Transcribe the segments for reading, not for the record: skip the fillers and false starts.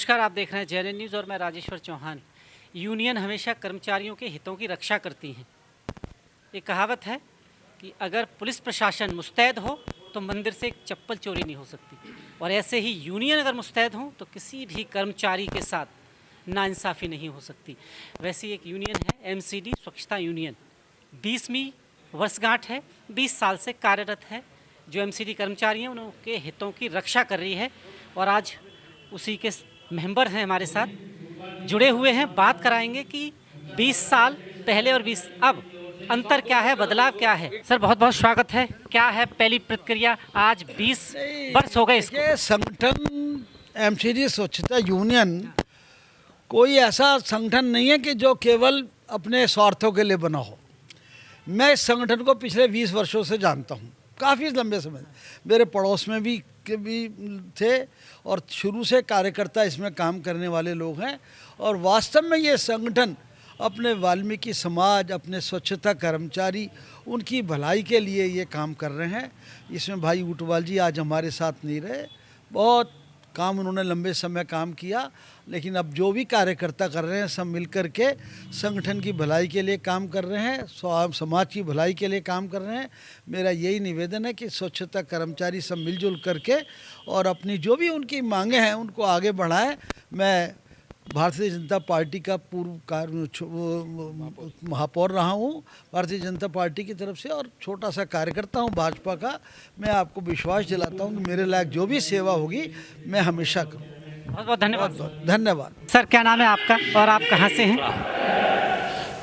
नमस्कार, आप देख रहे हैं जेएनएन न्यूज़ और मैं राजेश्वर चौहान। यूनियन हमेशा कर्मचारियों के हितों की रक्षा करती हैं। एक कहावत है कि अगर पुलिस प्रशासन मुस्तैद हो तो मंदिर से एक चप्पल चोरी नहीं हो सकती, और ऐसे ही यूनियन अगर मुस्तैद हो तो किसी भी कर्मचारी के साथ नाइंसाफ़ी नहीं हो सकती। वैसी एक यूनियन है एमसीडी स्वच्छता यूनियन। 20वीं वर्षगांठ है, 20 साल से कार्यरत है। जो एमसीडी कर्मचारी हैं उनके हितों की रक्षा कर रही है, और आज उसी के मेंबर हैं हमारे साथ जुड़े हुए हैं। बात कराएंगे कि 20 साल पहले और 20 अब अंतर क्या है, बदलाव क्या है। सर बहुत बहुत स्वागत है। क्या है पहली प्रतिक्रिया, आज 20 वर्ष हो गए इसको? ये संगठन एमसीडी स्वच्छता यूनियन कोई ऐसा संगठन नहीं है कि जो केवल अपने स्वार्थों के लिए बना हो। मैं इस संगठन को पिछले 20 वर्षों से जानता हूँ, काफ़ी लंबे समय। मेरे पड़ोस में भी थे और शुरू से कार्यकर्ता इसमें काम करने वाले लोग हैं। और वास्तव में ये संगठन अपने वाल्मीकि समाज, अपने स्वच्छता कर्मचारी, उनकी भलाई के लिए ये काम कर रहे हैं। इसमें भाई ऊटवाल जी आज हमारे साथ नहीं रहे, बहुत काम उन्होंने लंबे समय काम किया, लेकिन अब जो भी कार्यकर्ता कर रहे हैं सब मिलकर के संगठन की भलाई के लिए काम कर रहे हैं, समाज की भलाई के लिए काम कर रहे हैं। मेरा यही निवेदन है कि स्वच्छता कर्मचारी सब मिलजुल करके और अपनी जो भी उनकी मांगे हैं उनको आगे बढ़ाएं। मैं भारतीय जनता पार्टी का महापौर रहा हूँ भारतीय जनता पार्टी की तरफ से, और छोटा सा कार्यकर्ता हूँ भाजपा का। मैं आपको विश्वास दिलाता हूँ कि मेरे लायक जो भी सेवा होगी मैं हमेशा करूँ। बहुत बहुत धन्यवाद। धन्यवाद। सर क्या नाम है आपका और आप कहाँ से हैं?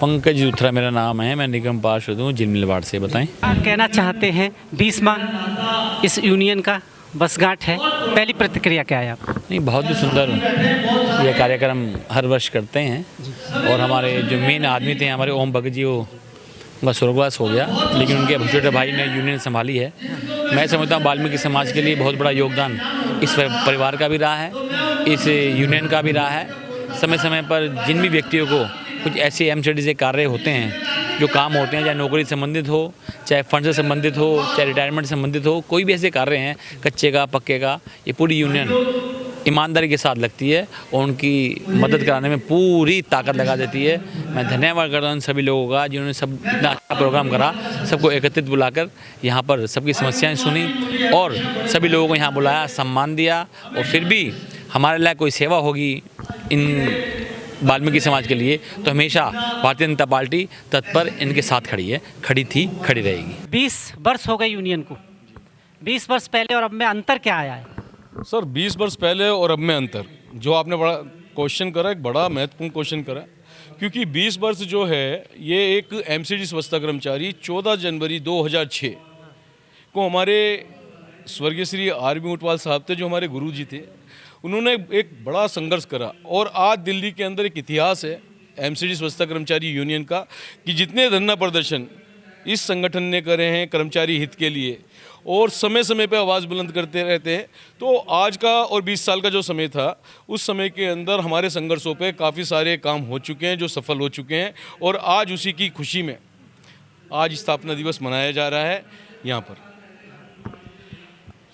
पंकज लूथरा मेरा नाम है, मैं निगम पार्षद हूँ झिलमिल वार्ड से। बताएं आप कहना चाहते हैं 20वां इस यूनियन का वर्षगांठ है, पहली प्रतिक्रिया क्या है आप? नहीं, बहुत ही सुंदर ये कार्यक्रम हर वर्ष करते हैं। और हमारे जो मेन आदमी थे हमारे ओम भगत जी, वो उनका स्वर्गवास हो गया, लेकिन उनके छोटे भाई ने यूनियन संभाली है। मैं समझता हूँ वाल्मीकि समाज के लिए बहुत बड़ा योगदान इस परिवार का भी रहा है, इस यूनियन का भी रहा है। समय समय पर जिन भी व्यक्तियों को कुछ ऐसे एमसीडी से कार्य होते हैं, जो काम होते हैं, चाहे नौकरी संबंधित हो, चाहे फंड से संबंधित हो, चाहे रिटायरमेंट से संबंधित हो, कोई भी ऐसे कार्य हैं कच्चे का पक्के का, ये पूरी यूनियन ईमानदारी के साथ लगती है और उनकी मदद कराने में पूरी ताकत लगा देती है। मैं धन्यवाद करता हूँ सभी लोगों का जिन्होंने सब इतना अच्छा प्रोग्राम करा, सबको एकत्रित बुलाकर यहाँ पर सबकी समस्याएं सुनी और सभी लोगों को यहाँ बुलाया, सम्मान दिया। और फिर भी हमारे लिए कोई सेवा होगी इन वाल्मीकि समाज के लिए तो हमेशा भारतीय जनता पार्टी तत्पर इनके साथ खड़ी है, खड़ी थी, खड़ी रहेगी। 20 वर्ष हो गए यूनियन को। 20 वर्ष पहले और अब में अंतर क्या आया है? सर 20 वर्ष पहले और अब में अंतर, जो आपने बड़ा क्वेश्चन करा, एक बड़ा महत्वपूर्ण क्वेश्चन करा, क्योंकि 20 वर्ष जो है ये एक एमसीडी स्वच्छता कर्मचारी 14 जनवरी 2006 को हमारे स्वर्गीय श्री आर.बी. ऊटवाल साहब थे, जो हमारे गुरु जी थे। उन्होंने एक बड़ा संघर्ष करा और आज दिल्ली के अंदर एक इतिहास है एमसीडी स्वच्छता कर्मचारी यूनियन का कि जितने धरना प्रदर्शन इस संगठन ने करे हैं कर्मचारी हित के लिए और समय समय पे आवाज़ बुलंद करते रहते हैं, तो आज का और 20 साल का जो समय था उस समय के अंदर हमारे संघर्षों पे काफ़ी सारे काम हो चुके हैं जो सफल हो चुके हैं। और आज उसी की खुशी में आज स्थापना दिवस मनाया जा रहा है यहाँ पर।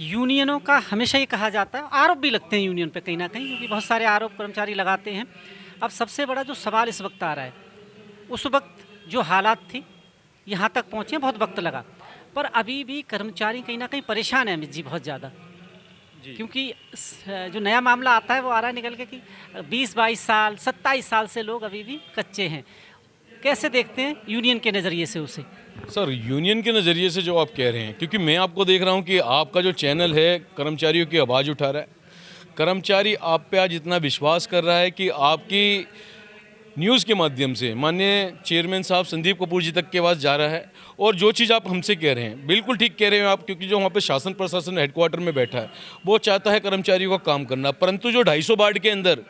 यूनियनों का हमेशा ये कहा जाता है, आरोप भी लगते हैं यूनियन पे कहीं ना कहीं, क्योंकि बहुत सारे आरोप कर्मचारी लगाते हैं। अब सबसे बड़ा जो सवाल इस वक्त आ रहा है, उस वक्त जो हालात थी यहाँ तक पहुँचे बहुत वक्त लगा, पर अभी भी कर्मचारी कहीं ना कहीं परेशान है अमित जी, बहुत ज़्यादा। क्योंकि जो नया मामला आता है वो आ रहा है निकल के कि 20-22 साल 27 साल से लोग अभी भी कच्चे हैं। कैसे देखते हैं यूनियन के नज़रिए से उसे? सर यूनियन के नज़रिए से जो आप कह रहे हैं, क्योंकि मैं आपको देख रहा हूं कि आपका जो चैनल है कर्मचारियों की आवाज़ उठा रहा है, कर्मचारी आप पे आज इतना विश्वास कर रहा है कि आपकी न्यूज़ के माध्यम से माननीय चेयरमैन साहब संदीप कपूर जी तक के पास जा रहा है। और जो चीज़ आप हमसे कह रहे हैं बिल्कुल ठीक कह रहे हैं आप, क्योंकि जो वहाँ पे शासन प्रशासन हेडक्वार्टर में बैठा है वो चाहता है कर्मचारियों का काम करना, परंतु जो 250 वार्ड के अंदर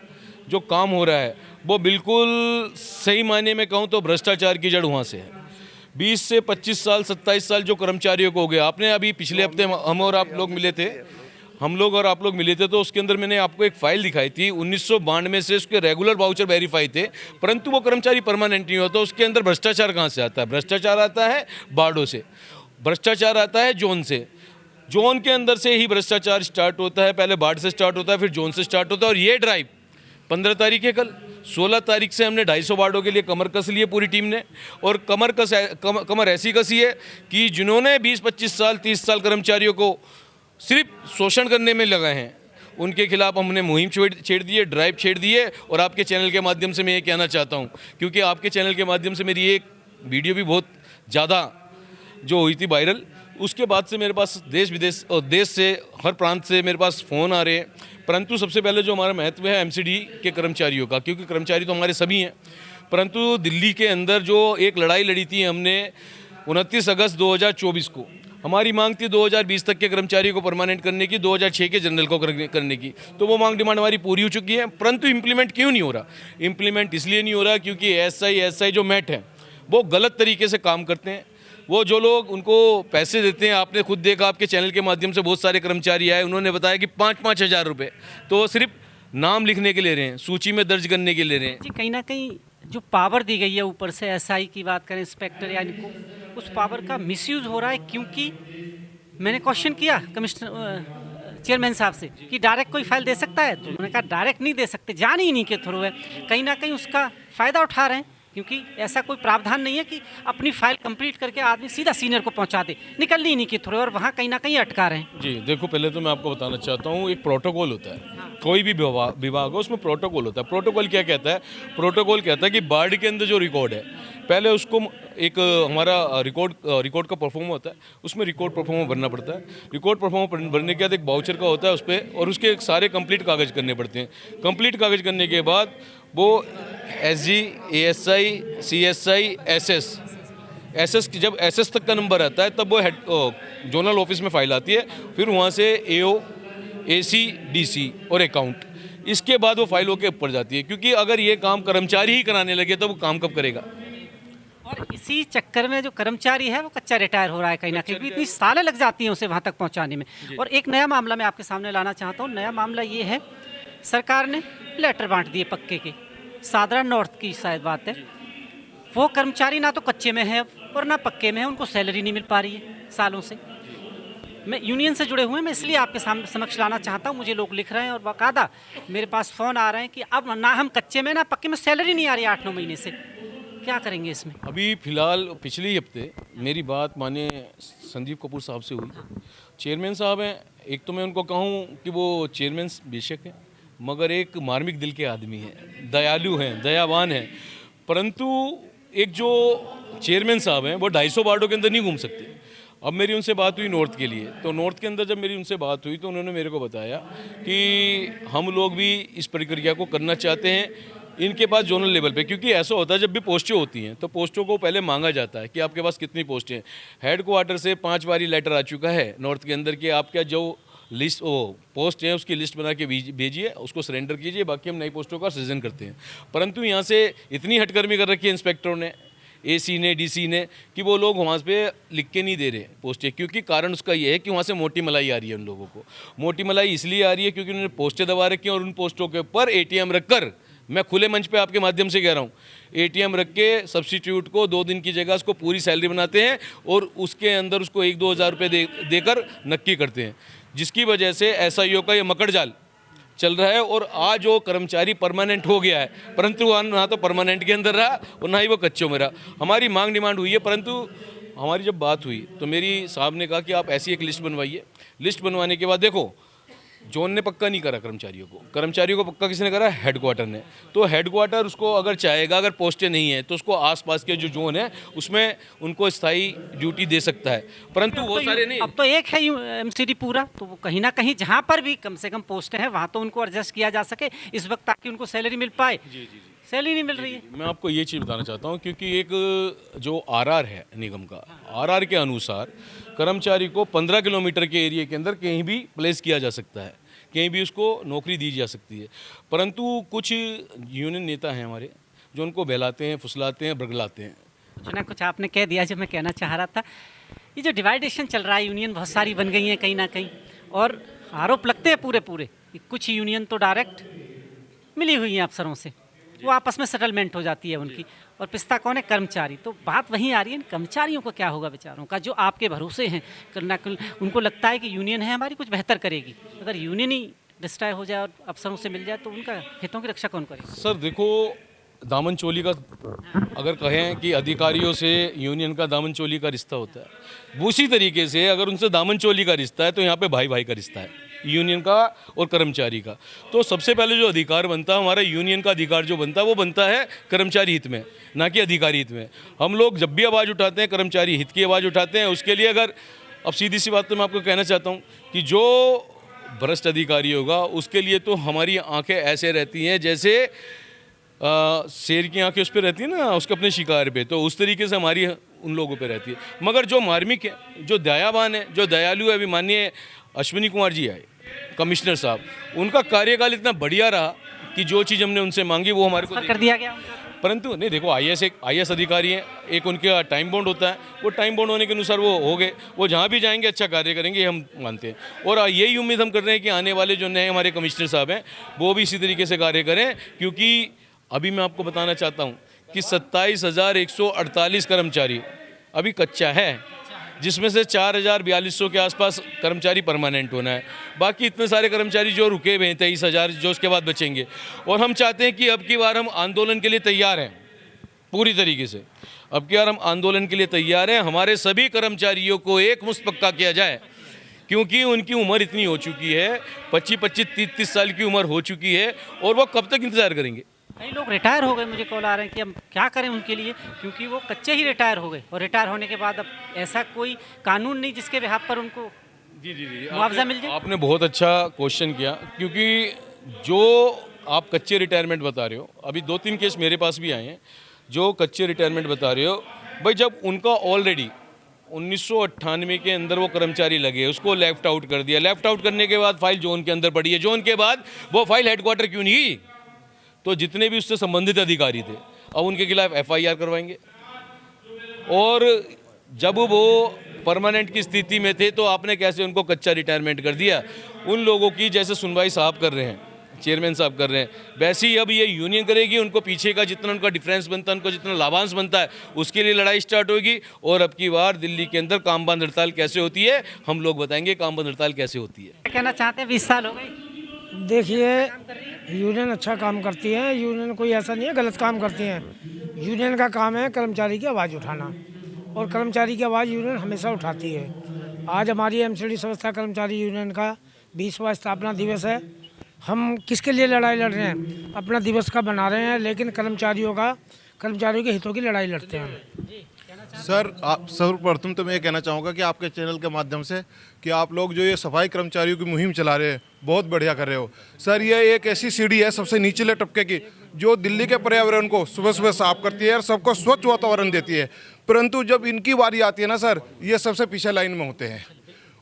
जो काम हो रहा है वो बिल्कुल सही मायने में कहूँ तो भ्रष्टाचार की जड़ वहाँ से है। 20 से 25 साल 27 साल जो कर्मचारियों को हो गया, आपने अभी पिछले हफ्ते हम और आप लोग मिले थे, तो उसके अंदर मैंने आपको एक फाइल दिखाई थी। 1992 से उसके रेगुलर वाउचर वेरीफाई थे, परंतु वो कर्मचारी परमानेंट नहीं होता। उसके अंदर भ्रष्टाचार कहाँ से आता है? भ्रष्टाचार आता है वार्डों से, भ्रष्टाचार आता है जोन से, जोन के अंदर से ही भ्रष्टाचार स्टार्ट होता है। पहले वार्ड से स्टार्ट होता है, फिर जोन से स्टार्ट होता है। और ये ड्राइव 15 तारीख है कल, 16 तारीख से हमने 250 वार्डों के लिए कमर कस ली है पूरी टीम ने। और कमर ऐसी कसी है कि जिन्होंने 20-25 साल 30 साल कर्मचारियों को सिर्फ शोषण करने में लगाए हैं, उनके खिलाफ हमने मुहिम छेड़ दी है, ड्राइव छेड़ दी है। और आपके चैनल के माध्यम से मैं ये कहना चाहता हूँ, क्योंकि आपके चैनल के माध्यम से मेरी एक वीडियो भी बहुत ज़्यादा जो हुई थी वायरल, उसके बाद से मेरे पास देश विदेश और देश से हर प्रांत से मेरे पास फ़ोन आ रहे हैं। परंतु सबसे पहले जो हमारा महत्व है एमसीडी के कर्मचारियों का, क्योंकि कर्मचारी तो हमारे सभी हैं। परंतु दिल्ली के अंदर जो एक लड़ाई लड़ी थी हमने 29 अगस्त 2024 को, हमारी मांग थी 2020 तक के कर्मचारियों को परमानेंट करने की, 2006 के जनरल को करने की। तो वो मांग डिमांड हमारी पूरी हो चुकी है। परंतु इम्प्लीमेंट क्यों नहीं हो रहा? इम्प्लीमेंट इसलिए नहीं हो रहा क्योंकि एसआई जो मैट हैं वो गलत तरीके से काम करते हैं। वो जो लोग उनको पैसे देते हैं, आपने खुद देखा, आपके चैनल के माध्यम से बहुत सारे कर्मचारी आए, उन्होंने बताया कि 5-5 हज़ार रुपये तो वो सिर्फ नाम लिखने के ले रहे हैं, सूची में दर्ज करने के ले रहे हैं। जी, कहीं ना कहीं जो पावर दी गई है ऊपर से, एसआई की बात करें, इंस्पेक्टर या इनको, उस पावर का मिसयूज़ हो रहा है। क्योंकि मैंने क्वेश्चन किया कमिश्नर चेयरमैन साहब से कि डायरेक्ट कोई फाइल दे सकता है, तो उन्होंने कहा डायरेक्ट नहीं दे सकते, जान ही इन्हीं के थ्रू है। कहीं ना कहीं उसका फ़ायदा उठा रहे हैं, क्योंकि ऐसा कोई प्रावधान नहीं है कि अपनी फाइल कंप्लीट करके आदमी सीधा सीनियर को पहुंचा दे, निकलनी इन्हीं के थ्रू, और वहाँ कहीं ना कहीं अटका रहे हैं। जी देखो, पहले तो मैं आपको बताना चाहता हूँ, एक प्रोटोकॉल होता है, कोई भी विभाग हो उसमें प्रोटोकॉल होता है। प्रोटोकॉल क्या कहता है? प्रोटोकॉल कहता है कि वार्ड के अंदर जो रिकॉर्ड है, पहले उसको एक हमारा रिकॉर्ड का परफॉर्म होता है, उसमें रिकॉर्ड परफॉर्म भरना पड़ता है। रिकॉर्ड परफॉर्म भरने के बाद एक वाउचर का होता है उस पर, और उसके सारे कंप्लीट कागज़ करने पड़ते हैं। कंप्लीट कागज़ करने के बाद वो एसजी, एएसआई, सीएसआई, एसएस की जब एसएस तक का नंबर आता है तब वो हेड जोनल ऑफिस में फाइल आती है। फिर वहाँ से एओ, एसी, डीसी और अकाउंट, इसके बाद वो फाइलों के ऊपर जाती है। क्योंकि अगर ये काम कर्मचारी ही कराने लगे तो वो काम कब करेगा? और इसी चक्कर में जो कर्मचारी है वो कच्चा रिटायर हो रहा है कहीं ना कहीं, इतनी सालें लग जाती हैं उसे वहाँ तक पहुँचाने में। और एक नया मामला मैं आपके सामने लाना चाहता हूँ। नया मामला ये है, सरकार ने लेटर बांट दिए पक्के के, सादरा नॉर्थ की शायद बात है। वो कर्मचारी ना तो कच्चे में है और ना पक्के में है, उनको सैलरी नहीं मिल पा रही है सालों से। मैं यूनियन से जुड़े हुए हैं, मैं इसलिए आपके सामने समक्ष लाना चाहता हूँ। मुझे लोग लिख रहे हैं और बाकायदा मेरे पास फ़ोन आ रहे हैं कि अब ना हम कच्चे में ना पक्के में, सैलरी नहीं आ रही 8-9 महीने से। क्या करेंगे इसमें? अभी फ़िलहाल पिछले ही हफ्ते मेरी बात माने संदीप कपूर साहब से हुई। चेयरमैन साहब हैं, एक तो मैं उनको कहूँ कि वो चेयरमैन बेशक हैं, मगर एक मार्मिक दिल के आदमी हैं, दयालु हैं, दयावान हैं। परंतु एक जो चेयरमैन साहब हैं वो 250 वार्डों के अंदर नहीं घूम सकते। अब मेरी उनसे बात हुई नॉर्थ के लिए, तो नॉर्थ के अंदर जब मेरी उनसे बात हुई तो उन्होंने मेरे को बताया कि हम लोग भी इस प्रक्रिया को करना चाहते हैं इनके पास जोनल लेवल पे। क्योंकि ऐसा होता है जब भी पोस्टें होती हैं तो पोस्टों को पहले मांगा जाता है कि आपके पास कितनी पोस्टें हैं। हेड क्वार्टर से 5 बारी लेटर आ चुका है नॉर्थ के अंदर कि आपका जो लिस्ट पोस्ट है उसकी लिस्ट बना के भेजिए, उसको सरेंडर कीजिए, बाकी हम नई पोस्टों का सृजन करते हैं। परंतु यहाँ से इतनी हटकर्मी कर रखी है इंस्पेक्टरों ने, एसी ने, डीसी ने, कि वो लोग वहाँ पे लिख के नहीं दे रहे पोस्टें। क्योंकि कारण उसका ये है कि वहाँ से मोटी मलाई आ रही है उन लोगों को। मोटी मलाई इसलिए आ रही है क्योंकि उन्होंने पोस्टें दबा रखी हैं और उन पोस्टों के ऊपर एटीएम रखकर, मैं खुले मंच पे आपके माध्यम से कह रहा हूँ, एटीएम रख के सब्स्टिट्यूट को 2 दिन की जगह उसको पूरी सैलरी बनाते हैं और उसके अंदर उसको 1-2 हज़ार रुपये देकर नक्की करते हैं, जिसकी वजह से एसआईओ का ये मकड़जाल चल रहा है। और आज वो कर्मचारी परमानेंट हो गया है, परंतु ना तो परमानेंट के अंदर रहा और ना ही वो कच्चों में रहा। हमारी मांग डिमांड हुई है, परंतु हमारी जब बात हुई तो मेरी साहब ने कहा कि आप ऐसी एक लिस्ट बनवाइए। लिस्ट बनवाने के बाद देखो, जोन ने पक्का नहीं करा कर्मचारियों को पक्का किसने करा? हेडक्वार्टर ने। तो हेडक्वार्टर उसको अगर चाहेगा, अगर पोस्टें नहीं है तो उसको आसपास के जो जोन है उसमें उनको स्थायी ड्यूटी दे सकता है, परंतु वो सारे नहीं। अब तो एक है एमसीडी पूरा, तो वो कहीं ना कहीं जहाँ पर भी कम से कम पोस्टें हैं वहाँ तो उनको एडजस्ट किया जा सके इस वक्त, ताकि उनको सैलरी मिल पाए। सैलरी नहीं मिल रही है। मैं आपको ये चीज़ बताना चाहता हूँ, क्योंकि एक जो आरआर है निगम का, आरआर के अनुसार कर्मचारी को 15 किलोमीटर के एरिया के अंदर कहीं भी प्लेस किया जा सकता है, कहीं भी उसको नौकरी दी जा सकती है। परंतु कुछ यूनियन नेता हैं हमारे जो उनको बहलाते हैं, फुसलाते हैं, बरगलाते हैं। कुछ ना कुछ आपने कह दिया जो मैं कहना चाह रहा था। ये जो डिवाइडेशन चल रहा है, यूनियन बहुत सारी बन गई हैं कहीं ना कहीं, और आरोप लगते हैं पूरे कि कुछ यूनियन तो डायरेक्ट मिली हुई हैं अफसरों से, वो आपस में सेटलमेंट हो जाती है उनकी, और पिस्ता कौन है? कर्मचारी। तो बात वहीं आ रही है, कर्मचारियों को क्या होगा बेचारों का, जो आपके भरोसे हैं करना। उनको लगता है कि यूनियन है हमारी, कुछ बेहतर करेगी। अगर यूनियन ही डिस्ट्रॉय हो जाए और अफसरों से मिल जाए, तो उनका हितों की रक्षा कौन करेगा? सर देखो, दामन चोली का अगर कहें कि अधिकारियों से यूनियन का दामन चोली का रिश्ता होता है, उसी तरीके से अगर उनसे दामन चोली का रिश्ता है तो यहाँ पे भाई भाई का रिश्ता है, यूनियन का और कर्मचारी का। तो सबसे पहले जो अधिकार बनता है हमारा, यूनियन का अधिकार जो बनता है वो बनता है कर्मचारी हित में, ना कि अधिकारी हित में। हम लोग जब भी आवाज़ उठाते हैं कर्मचारी हित की आवाज़ उठाते हैं। उसके लिए अगर अब सीधी सी बात तो मैं आपको कहना चाहता हूँ कि जो भ्रष्ट अधिकारी होगा उसके लिए तो हमारी आंखें ऐसे रहती हैं जैसे शेर की आंखें उस पर रहती है ना, उसके अपने शिकार पे, तो उस तरीके से हमारी उन लोगों पे रहती है। मगर जो मार्मिक है, जो दयावान है, जो दयालु है, अभी माननीय अश्विनी कुमार जी आए कमिश्नर साहब, उनका कार्यकाल इतना बढ़िया रहा कि जो चीज़ हमने उनसे मांगी वो हमारे को कर दिया गया उनका। परंतु नहीं, देखो आईएएस अधिकारी हैं, एक उनका टाइम बॉन्ड होता है, वो टाइम बॉन्ड होने के अनुसार वो हो गए, वो जहाँ भी जाएंगे अच्छा कार्य करेंगे, ये हम मानते हैं। और यही उम्मीद हम कर रहे हैं कि आने वाले जो नए हमारे कमिश्नर साहब हैं वो भी इसी तरीके से कार्य करें, क्योंकि अभी मैं आपको बताना चाहता हूँ कि 27,148 कर्मचारी अभी कच्चा है, जिसमें से 4,4200 के आसपास कर्मचारी परमानेंट होना है। बाकी इतने सारे कर्मचारी जो रुके हुए हैं 23,000 जो उसके बाद बचेंगे। और हम चाहते हैं कि अब की बार हम आंदोलन के लिए तैयार हैं पूरी तरीके से। अब की बार हम आंदोलन के लिए तैयार हैं। हमारे सभी कर्मचारियों को एक मुश्त पक्का किया जाए, क्योंकि उनकी उम्र इतनी हो चुकी है, 25-25, 30-30 साल की उम्र हो चुकी है, और वो कब तक इंतज़ार करेंगे। कई लोग रिटायर हो गए, मुझे कॉल आ रहे हैं कि हम क्या करें उनके लिए, क्योंकि वो कच्चे ही रिटायर हो गए, और रिटायर होने के बाद अब ऐसा कोई कानून नहीं जिसके बिहाफ पर उनको जी मुआवजा मिल जाए। आपने बहुत अच्छा क्वेश्चन किया, क्योंकि जो आप कच्चे रिटायरमेंट बता रहे हो, अभी 2-3 केस मेरे पास भी आए हैं जो कच्चे रिटायरमेंट बता रहे हो। भाई जब उनका ऑलरेडी 1998 के अंदर वो कर्मचारी लगे, उसको लेफ्ट आउट कर दिया, लेफ्ट आउट करने के बाद फाइल जोन के अंदर पड़ी है, जोन के बाद वो फाइल हेडक्वार्टर क्यों नहीं गई? तो जितने भी उससे संबंधित अधिकारी थे अब उनके खिलाफ एफआईआर करवाएंगे। और जब वो परमानेंट की स्थिति में थे तो आपने कैसे उनको कच्चा रिटायरमेंट कर दिया? उन लोगों की जैसे सुनवाई साहब कर रहे हैं, चेयरमैन साहब कर रहे हैं, वैसे ही अब ये यूनियन करेगी। उनको पीछे का जितना उनका डिफरेंस बनता है, उनको जितना लाभांश बनता है, उसके लिए लड़ाई स्टार्ट होगी। और अब की बार दिल्ली के अंदर काम बंद हड़ताल कैसे होती है हम लोग बताएंगे, काम बंद हड़ताल कैसे होती है। क्या कहना चाहते हैं? 20 साल हो गए। देखिए, यूनियन अच्छा काम करती है, यूनियन कोई ऐसा नहीं है गलत काम करती है। यूनियन का काम है कर्मचारी की आवाज़ उठाना, और कर्मचारी की आवाज़ यूनियन हमेशा उठाती है। आज हमारी एमसीडी संस्था कर्मचारी यूनियन का 20वां स्थापना दिवस है। हम किसके लिए लड़ाई लड़ रहे हैं? अपना दिवस का बना रहे हैं, लेकिन कर्मचारियों के हितों की लड़ाई लड़ते हैं। सर, आप सर्वप्रथम तो मैं ये कहना चाहूँगा कि आपके चैनल के माध्यम से कि आप लोग जो ये सफाई कर्मचारियों की मुहिम चला रहे हैं, बहुत बढ़िया कर रहे हो सर। ये एक ऐसी सीढ़ी है सबसे निचले तबके की, जो दिल्ली के पर्यावरण को सुबह सुबह साफ करती है और सबको स्वच्छ वातावरण देती है। परंतु जब इनकी बारी आती है ना सर, ये सबसे पीछे लाइन में होते हैं।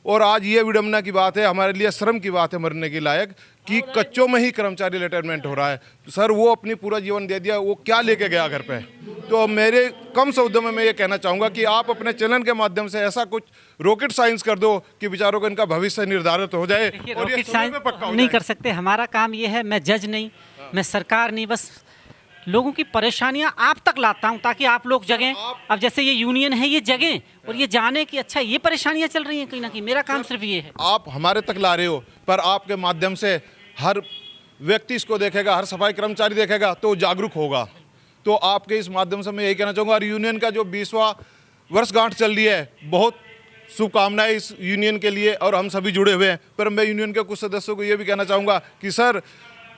और आज ये विडम्बना की बात है, हमारे लिए शर्म की बात है, मरने की लायक, कि कच्चों में ही कर्मचारी रिटायरमेंट हो रहा है। सर वो अपनी पूरा जीवन दे दिया, वो क्या लेके गया घर पे? तो मेरे कम शब्दों में मैं ये कहना चाहूँगा कि आप अपने चैनल के माध्यम से ऐसा कुछ रॉकेट साइंस कर दो कि बेचारों को इनका भविष्य निर्धारित हो जाए। देखिए, और ये रॉकेट समय साइंस पे पक्का हो नहीं जाए। कर सकते। हमारा काम ये है, मैं जज नहीं, मैं सरकार नहीं, बस लोगों की परेशानियां आप तक लाता हूं ताकि आप लोग जगें। अब जैसे ये यूनियन है, ये जगें और ये जाने कि अच्छा ये परेशानियां चल रही हैं कहीं ना कहीं। मेरा काम सिर्फ ये है। आप हमारे तक ला रहे हो, पर आपके माध्यम से हर व्यक्ति इसको देखेगा, हर सफाई कर्मचारी देखेगा तो जागरूक होगा। तो आपके इस माध्यम से मैं यही कहना चाहूँगा, और यूनियन का जो 20वां वर्षगांठ चल रही है, बहुत शुभकामनाएं इस यूनियन के लिए, और हम सभी जुड़े हुए हैं। पर मैं यूनियन के कुछ सदस्यों को ये भी कहना चाहूँगा कि सर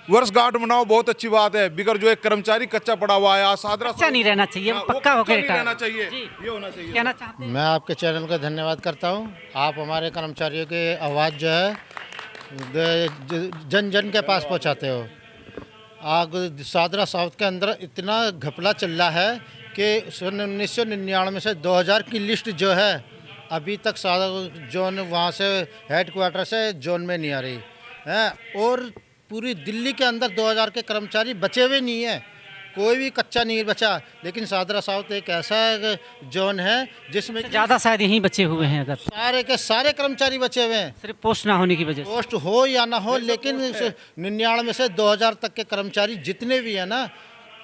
वर्षगांठ मनाओ, बहुत अच्छी बात है, बिगर जो एक कर्मचारी कच्चा पड़ा हुआ है, सादरा अच्छा नहीं रहना चाहिए, वो पक्का होकर रहना चाहिए, जी। ये होना चाहिए। कहना चाहते हैं? मैं आपके चैनल का धन्यवाद करता हूं। आप हमारे कर्मचारियों के आवाज़ जो है जन जन के पास पहुंचाते हो। आग सादरा साउथ के अंदर इतना घपला चल रहा है कि 1999 से 2000 की लिस्ट जो है अभी तक जोन वहाँ से हेडक्वार्टर से जोन में नहीं आ रही है, और पूरी दिल्ली के अंदर 2000 के कर्मचारी बचे हुए नहीं है, कोई भी कच्चा नहीं बचा। लेकिन सादरा साउथ एक ऐसा जोन है जिसमें ज़्यादा शायद यहीं बचे हुए हैं, अगर सारे के सारे कर्मचारी बचे हुए हैं, सिर्फ पोस्ट ना होने की वजह से। पोस्ट हो या ना हो, लेकिन 99 से 2000 तक के कर्मचारी जितने भी हैं ना,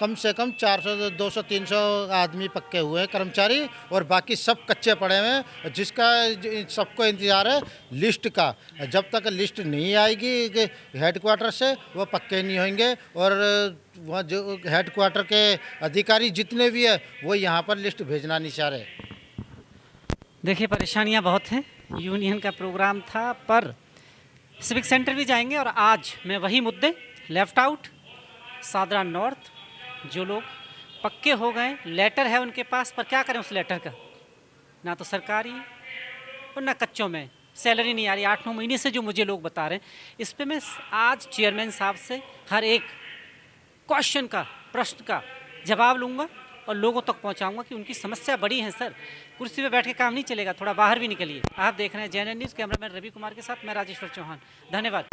कम से कम 400 200 300 आदमी पक्के हुए हैं कर्मचारी, और बाकी सब कच्चे पड़े हुए हैं, जिसका सबको इंतज़ार है लिस्ट का। जब तक लिस्ट नहीं आएगी हेडक्वार्टर से, वो पक्के नहीं होंगे। और वहाँ जो हेडक्वार्टर के अधिकारी जितने भी है वो यहाँ पर लिस्ट भेजना नहीं चाह रहे। देखिए परेशानियां बहुत हैं। यूनियन का प्रोग्राम था, पर सिविक सेंटर भी जाएंगे और आज मैं वही मुद्दे, लेफ्ट आउट, सादरा नॉर्थ, जो लोग पक्के हो गए, लेटर है उनके पास, पर क्या करें उस लेटर का, ना तो सरकारी और ना कच्चों में सैलरी नहीं आ रही 8-9 महीने से, जो मुझे लोग बता रहे हैं। इस पे मैं आज चेयरमैन साहब से हर एक क्वेश्चन का, प्रश्न का जवाब लूँगा और लोगों तक पहुंचाऊंगा कि उनकी समस्या बड़ी है सर। कुर्सी पे बैठ के काम नहीं चलेगा, थोड़ा बाहर भी निकलिए। आप देख रहे हैं JNN news, cameraman Ravi Kumar के साथ मैं राजेश्वर चौहान। धन्यवाद।